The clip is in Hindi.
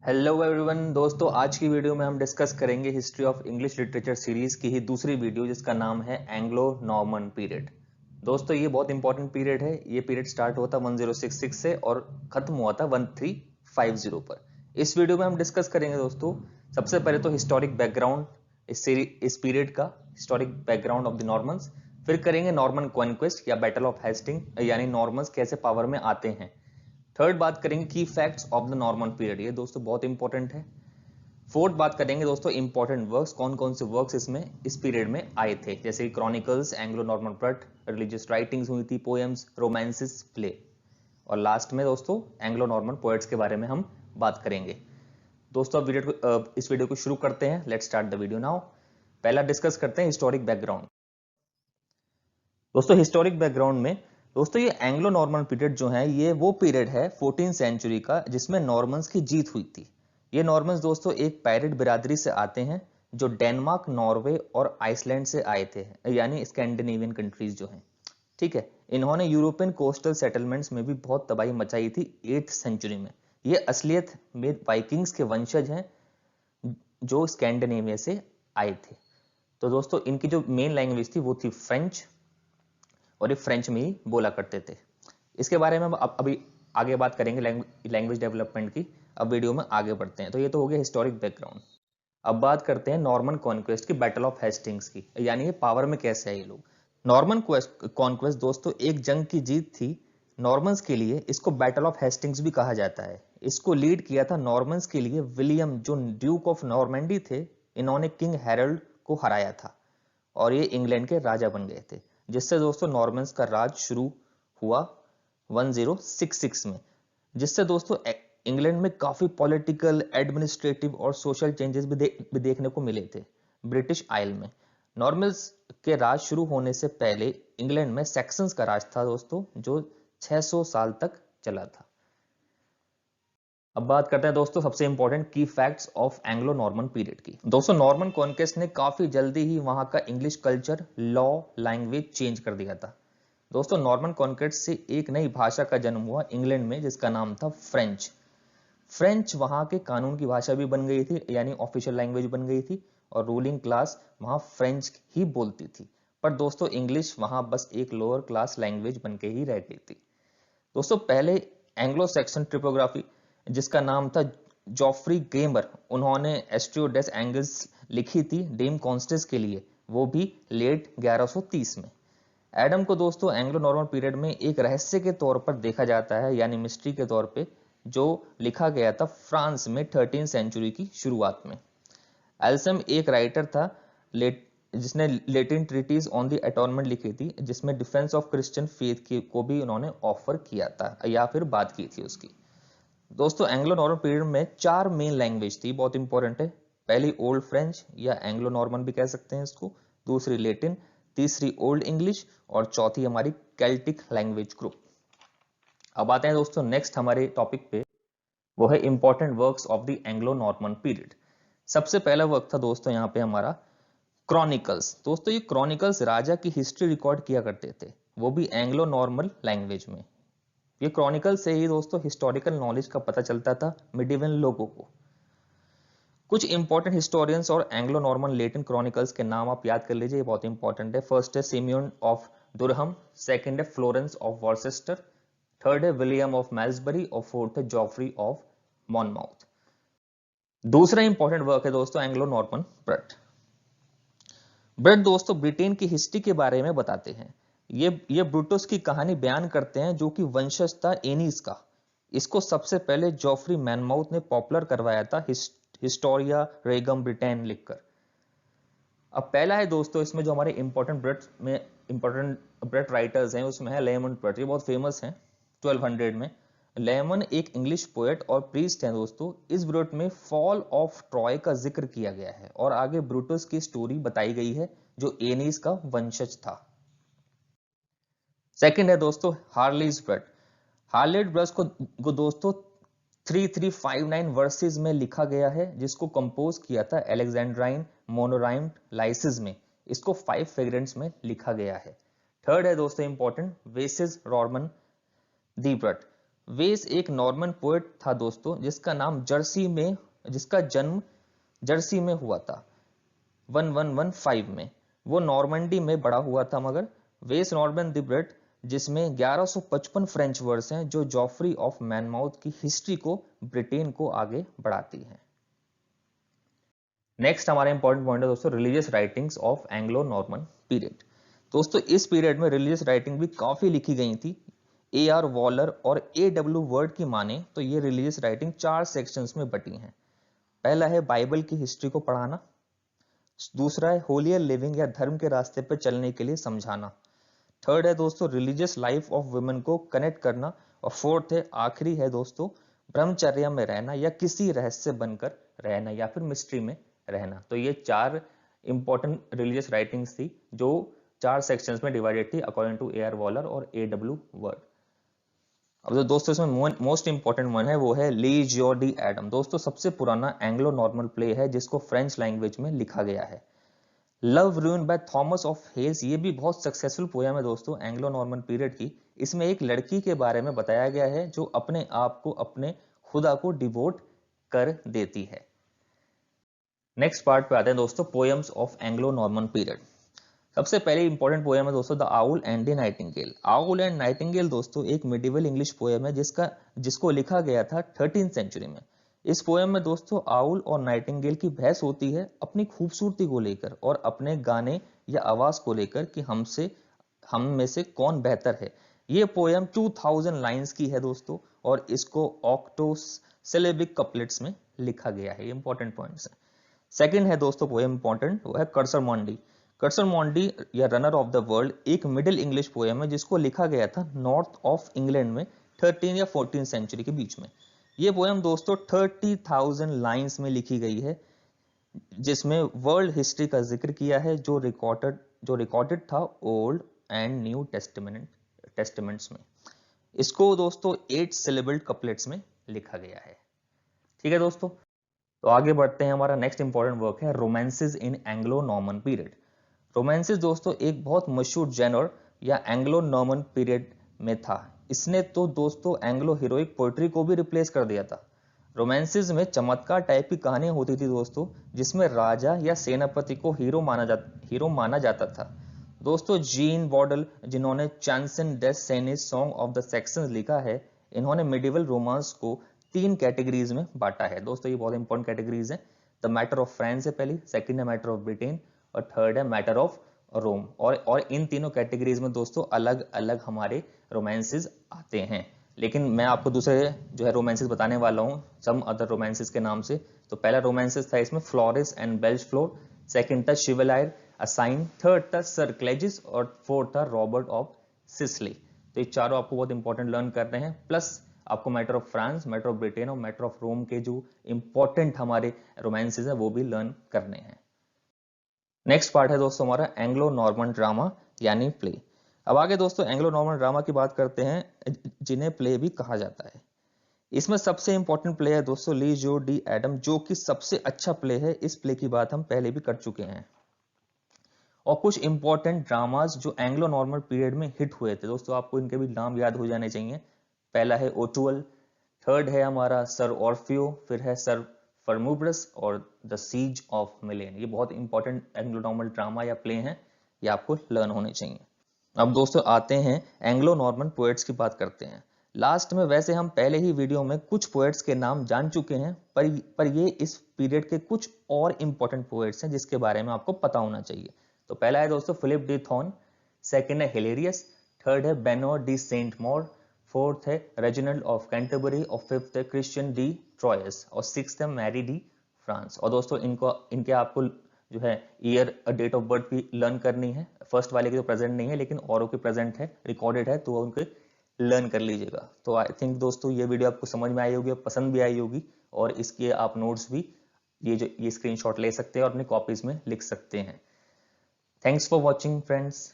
हेलो एवरीवन दोस्तों, आज की वीडियो में हम डिस्कस करेंगे history of English literature series की ही दूसरी वीडियो जिसका नाम है एंग्लो नॉर्मन पीरियड। दोस्तों ये बहुत इंपॉर्टेंट पीरियड है। ये पीरियड स्टार्ट हुआ था 1066 से और खत्म हुआ था 1350 पर। इस वीडियो में हम डिस्कस करेंगे दोस्तों सबसे पहले तो हिस्टोरिक बैकग्राउंड इस पीरियड का, historic background of the Normans. फिर करेंगे नॉर्मन कॉन्क्वेस्ट या बैटल ऑफ हेस्टिंग, यानी नॉर्मन्स कैसे पावर में आते हैं। थर्ड बात करेंगे की facts of the Norman period, ये दोस्तों बहुत इंपॉर्टेंट है। फोर्थ बात करेंगे दोस्तों इंपॉर्टेंट वर्क्स, कौन कौन से वर्क्स इसमें इस पीरियड में आए थे, जैसे chronicles, Anglo Norman plot, religious writings हुई थी, पोएम्स, रोमांसेस, प्ले। और लास्ट में दोस्तों एंग्लो नॉर्मन पोएट्स के बारे में हम बात करेंगे। दोस्तों अब इस वीडियो को शुरू करते हैं। Let's start the video now. पहला डिस्कस करते हैं हिस्टोरिक बैकग्राउंड। दोस्तों हिस्टोरिक बैकग्राउंड में दोस्तों ये एंग्लो नॉर्मन पीरियड जो है ये वो पीरियड है 14th सेंचुरी का जिसमें नॉर्मन्स की जीत हुई थी। ये नॉर्मन्स दोस्तों एक पायरेट बिरादरी से आते हैं जो डेनमार्क, नॉर्वे और आइसलैंड से आए थे, यानी स्कैंडिनेवियन कंट्रीज जो हैं। ठीक है, इन्होंने यूरोपियन कोस्टल सेटलमेंट्स में भी बहुत तबाही मचाई थी 8th सेंचुरी में। ये असलियत में वाइकिंग्स के वंशज हैं जो स्कैंडिनेविया से आए थे। तो दोस्तों इनकी जो मेन लैंग्वेज थी वो थी फ्रेंच, और ये फ्रेंच में ही बोला करते थे। इसके बारे में हम अभी आगे बात करेंगे लैंग्वेज डेवलपमेंट की। अब वीडियो में आगे बढ़ते हैं। तो ये तो हो गया हिस्टोरिक बैकग्राउंड। अब बात करते हैं नॉर्मन कॉन्क्वेस्ट की, बैटल ऑफ हेस्टिंग्स की, यानी ये पावर में कैसे आए ये लोग। नॉर्मन कॉन्क्वेस्ट दोस्तों एक जंग की जीत थी नॉर्मन्स के लिए। इसको बैटल ऑफ हेस्टिंग्स भी कहा जाता है। इसको लीड किया था नॉर्मन्स के लिए विलियम, जो ड्यूक ऑफ नॉर्मेंडी थे। इन्होंने किंग हैरोल्ड को हराया था और ये इंग्लैंड के राजा बन गए थे, जिससे दोस्तों नॉर्मन्स का राज शुरू हुआ 1066 में, जिससे दोस्तों इंग्लैंड में काफी पॉलिटिकल, एडमिनिस्ट्रेटिव और सोशल चेंजेस भी देखने को मिले थे। ब्रिटिश आइल में नॉर्मन्स के राज शुरू होने से पहले इंग्लैंड में सैक्सन्स का राज था दोस्तों, जो 600 साल तक चला था। अब बात करते हैं दोस्तों सबसे इंपॉर्टेंट की facts of Anglo Norman period की। दोस्तों नॉर्मन कॉन्क्वेस्ट ने काफी जल्दी ही वहां का English culture, law, language change कर दिया था। दोस्तों नॉर्मन कॉन्क्वेस्ट से एक नई भाषा का जन्म हुआ इंग्लैंड में जिसका नाम था फ्रेंच। फ्रेंच वहां के कानून की भाषा भी बन गई थी, यानी ऑफिशियल लैंग्वेज बन गई थी, और रूलिंग क्लास वहां फ्रेंच ही बोलती थी। पर दोस्तों इंग्लिश वहां बस एक लोअर क्लास लैंग्वेज बन के ही रह गई थी। दोस्तों पहले एंग्लो सैक्सन ट्रिपोग्राफी जिसका नाम था जॉफ्री गेमर, उन्होंने एस्ट्रियो डेस एंगल्स लिखी थी डेम कॉन्स्टेंस के लिए, वो भी लेट 1130 में। एडम को दोस्तों एंग्लो नॉर्मन पीरियड में एक रहस्य के तौर पर देखा जाता है, यानी मिस्ट्री के तौर पे, जो लिखा गया था फ्रांस में 13th सेंचुरी की शुरुआत में। एल्सम एक राइटर था जिसने लेटिन ट्रीटीज ऑन द एटॉर्नमेंट लिखी थी, जिसमें डिफेंस ऑफ क्रिश्चियन फेथ को भी उन्होंने ऑफर किया था या फिर बात की थी उसकी। दोस्तों एंग्लो नॉर्मन पीरियड में 4 मेन लैंग्वेज थी, बहुत इंपॉर्टेंट है। पहली ओल्ड फ्रेंच या एंग्लो नॉर्मन भी कह सकते हैं इसको, दूसरी लेटिन, तीसरी ओल्ड इंग्लिश और चौथी हमारी केल्टिक लैंग्वेज ग्रुप। अब आते हैं दोस्तों नेक्स्ट हमारे टॉपिक पे, वो है important works of the Anglo Norman period. सबसे पहला वर्क था दोस्तों यहाँ पे हमारा क्रॉनिकल्स। दोस्तों ये क्रॉनिकल्स राजा की हिस्ट्री रिकॉर्ड किया करते थे, वो भी एंग्लो नॉर्मन लैंग्वेज में। ये क्रॉनिकल से ही दोस्तों हिस्टोरिकल नॉलेज का पता चलता था मिडिवल लोगों को। कुछ इंपॉर्टेंट हिस्टोरियंस और एंग्लो नॉर्मन लेटिन क्रॉनिकल्स के नाम आप याद कर लीजिए, ये बहुत इंपॉर्टेंट है। फर्स्ट है सिमियन ऑफ दुरहम, सेकंड है फ्लोरेंस ऑफ वॉर्सेस्टर, थर्ड है विलियम ऑफ मेल्सबरी और फोर्थ है जॉफ्री ऑफ मॉनमाउथ। दूसरा इंपॉर्टेंट वर्क है दोस्तों एंग्लो नॉर्मन ब्रट। ब्रट दोस्तों ब्रिटेन की हिस्ट्री के बारे में बताते हैं। ये ब्रूटस की कहानी बयान करते हैं जो कि वंशज था एनीस का। इसको सबसे पहले जॉफ्री मैनमाउथ ने पॉपुलर करवाया था हिस्टोरिया रेगम ब्रिटेन लिखकर। अब पहला है दोस्तों इसमें जो हमारे इंपॉर्टेंट ब्रट राइटर्स हैं, उसमें है लेमन ब्रट, ये बहुत फेमस हैं 1200 में। लेमन एक इंग्लिश पोएट और प्रीस्ट हैं दोस्तों। इस ब्रट में फॉल ऑफ ट्रॉय का जिक्र किया गया है और आगे ब्रूटस की स्टोरी बताई गई है जो एनीस का वंशज था। सेकंड है दोस्तों हार्लीज ब्रट। हार्लेट ब्रट को दोस्तों 3359 वर्सेस में लिखा गया है, जिसको कंपोज किया था एलेक्जेंड्राइन मोनोराइम लाइसिस में। इसको 5 फ्रेगरेंट्स में लिखा गया है। थर्ड है दोस्तों इंपॉर्टेंट वेसिस रॉर्मन दी ब्रट। वेस एक नॉर्मन पोएट था दोस्तों, जिसका जन्म जर्सी में हुआ था 1115 में। वो नॉर्मंडी में बड़ा हुआ था, मगर वेस नॉर्मन द ब्रेड जिसमें 1155 फ्रेंच वर्ड्स हैं जो जॉफ्री ऑफ मैनमाउथ की हिस्ट्री को, ब्रिटेन को आगे बढ़ाती हैं। नेक्स्ट हमारा इंपॉर्टेंट पॉइंट है दोस्तों religious writings of Anglo Norman period. दोस्तों इस पीरियड में रिलीजियस राइटिंग भी काफी लिखी गई थी। AR वॉलर और AW वर्ड की माने तो ये रिलीजियस राइटिंग 4 सेक्शंस में बटी हैं। पहला है बाइबल की हिस्ट्री को पढ़ाना, दूसरा है होलियर लिविंग या धर्म के रास्ते पर चलने के लिए समझाना, थर्ड है दोस्तों रिलीजियस लाइफ ऑफ वुमेन को कनेक्ट करना, और फोर्थ है आखिरी है दोस्तों ब्रह्मचर्य में रहना या किसी रहस्य बनकर रहना या फिर मिस्ट्री में रहना। तो ये 4 इंपॉर्टेंट रिलीजियस राइटिंग्स थी जो 4 सेक्शंस में डिवाइडेड थी अकॉर्डिंग टू AR वॉलर और AW वर्ड। अब जो दोस्तों इसमें मोस्ट इंपॉर्टेंट वन है वो है लीजियो डी एडम। दोस्तों सबसे पुराना एंग्लो नॉर्मन प्ले है जिसको फ्रेंच लैंग्वेज में लिखा गया है। Love rune by Thomas of Hales, ये भी बहुत सक्सेसफुल पोयम है दोस्तों एंग्लो नॉर्मन पीरियड की। इसमें एक लड़की के बारे में बताया गया है जो अपने आप को अपने खुदा को डिवोट कर देती है। नेक्स्ट पार्ट पे आते हैं दोस्तों poems of Anglo Norman period. सबसे पहले इंपॉर्टेंट पोएम है दोस्तों the owl and the Nightingale. Owl and Nightingale दोस्तों एक मिडिवल इंग्लिश पोएम है जिसको लिखा गया था 13th सेंचुरी में। इस पोएम में दोस्तों आउल और नाइटिंगेल की बहस होती है अपनी खूबसूरती को लेकर और अपने गाने या आवाज को लेकर कि हम में से कौन बेहतर है। ये पोएम 2000 लाइंस की है दोस्तों और इसको ऑक्टोसिलेबिक कपलेट्स में लिखा गया है। ये इंपॉर्टेंट पॉइंट्स है। सेकंड है दोस्तों पोएम इंपॉर्टेंट, वो है कर्सर मॉन्डी। कर्सर मॉन्डी या रनर ऑफ द वर्ल्ड एक मिडिल इंग्लिश पोएम है जिसको लिखा गया था नॉर्थ ऑफ इंग्लैंड में 13 या 14 सेंचुरी के बीच में। ये पोएम दोस्तों 30,000 लाइंस में लिखी गई है जिसमें वर्ल्ड हिस्ट्री का जिक्र किया है जो रिकॉर्डेड था ओल्ड एंड न्यू टेस्टामेंट्स में। इसको दोस्तों 8 सिलेबल्ड कपलेट्स में लिखा गया है। ठीक है दोस्तों, तो आगे बढ़ते हैं। हमारा नेक्स्ट इंपॉर्टेंट वर्क है रोमांसेस इन एंग्लो नॉर्मन पीरियड। रोमांसेस दोस्तों एक बहुत मशहूर जेनर या एंग्लो नॉर्मन पीरियड में था। इसने तो दोस्तों एंग्लो हीरोइक पोएट्री को भी रिप्लेस कर दिया था। रोमांसेस में चमत्कार टाइप की कहानियां होती थी दोस्तों जिसमें राजा या सेनापति को हीरो माना जाता था। दोस्तों जीन वॉडल जिन्होंने चांसन डेस सेनिस सॉन्ग ऑफ द सेक्शंस लिखा है, इन्होंने मिडिवल रोमांस को 3 कैटेगरीज में बांटा है। दोस्तों ये बहुत इंपॉर्टेंट कैटेगरीज हैं। द मैटर ऑफ फ्रांस है पहली, सेकंड है मैटर ऑफ ब्रिटेन और थर्ड है मैटर ऑफ रोम। और इन तीनों कैटेगरीज में दोस्तों अलग अलग हमारे रोमांसेस आते हैं, लेकिन मैं आपको दूसरे जो है रोमांसेस बताने वाला हूं सम अदर रोमांसेस के नाम से। तो पहला रोमांसेस था इसमें फ्लोरिस एंड बेल्च फ्लोर, सेकंड था शिवलायर असाइन, थर्ड था सर क्लेजिस और फोर्थ था रॉबर्ट ऑफ सिसली। तो ये चारों आपको बहुत इंपॉर्टेंट लर्न करने हैं, प्लस आपको matter of France, matter of Britain और मैटर ऑफ रोम के जो इंपॉर्टेंट हमारे रोमांसेस हैं वो भी लर्न करने हैं। नेक्स्ट पार्ट है दोस्तों हमारा एंग्लो नॉर्मन ड्रामा यानी प्ले। अब आगे दोस्तों एंग्लो नॉर्मन ड्रामा की बात करते हैं जिन्हें प्ले भी कहा जाता है। इसमें सबसे इंपॉर्टेंट प्ले है दोस्तों लीजियो डी एडम, जो कि सबसे अच्छा प्ले है। इस प्ले की बात हम पहले भी कर चुके हैं। और कुछ इंपॉर्टेंट ड्रामास जो एंग्लो नॉर्मन पीरियड में हिट हुए थे दोस्तों, आपको इनके भी नाम याद हो जाने चाहिए। पहला है ओटुअल, थर्ड है हमारा सर ऑर्फियो, फिर है सर फर्मुब्रस और द सीज ऑफ मिलेन। ये बहुत इंपॉर्टेंट एंग्लो नॉर्मन ड्रामा या प्ले हैं, ये आपको लर्न होने चाहिए। अब दोस्तों आते हैं एंग्लो नॉर्मन पोएट्स की बात करते हैं। लास्ट में वैसे हम पहले ही वीडियो में कुछ पोएट्स के नाम जान चुके हैं, पर ये इस पीरियड के कुछ और इंपॉर्टेंट पोएट्स हैं जिसके बारे में आपको पता होना चाहिए। तो पहला है दोस्तों फिलिप डी थॉर्न, सेकंड है हिलेरियस, थर्ड है बेनोर डी सेंट मोर, फोर्थ है रेजिनल्ड ऑफ कैंटरबरी और फिफ्थ है क्रिश्चियन डी ट्रॉयस और सिक्स्थ है मैरी डी फ्रांस। और दोस्तों इनके आपको जो है ईयर डेट ऑफ बर्थ भी लर्न करनी है। फर्स्ट वाले की तो प्रेजेंट नहीं है लेकिन औरों की प्रेजेंट है, रिकॉर्डेड है, तो उनके लर्न कर लीजिएगा। तो आई थिंक दोस्तों ये वीडियो आपको समझ में आई होगी, पसंद भी आई होगी, और इसके आप नोट्स भी ये स्क्रीनशॉट ले सकते हैं और अपनी कॉपीज में लिख सकते हैं। Thanks for watching friends.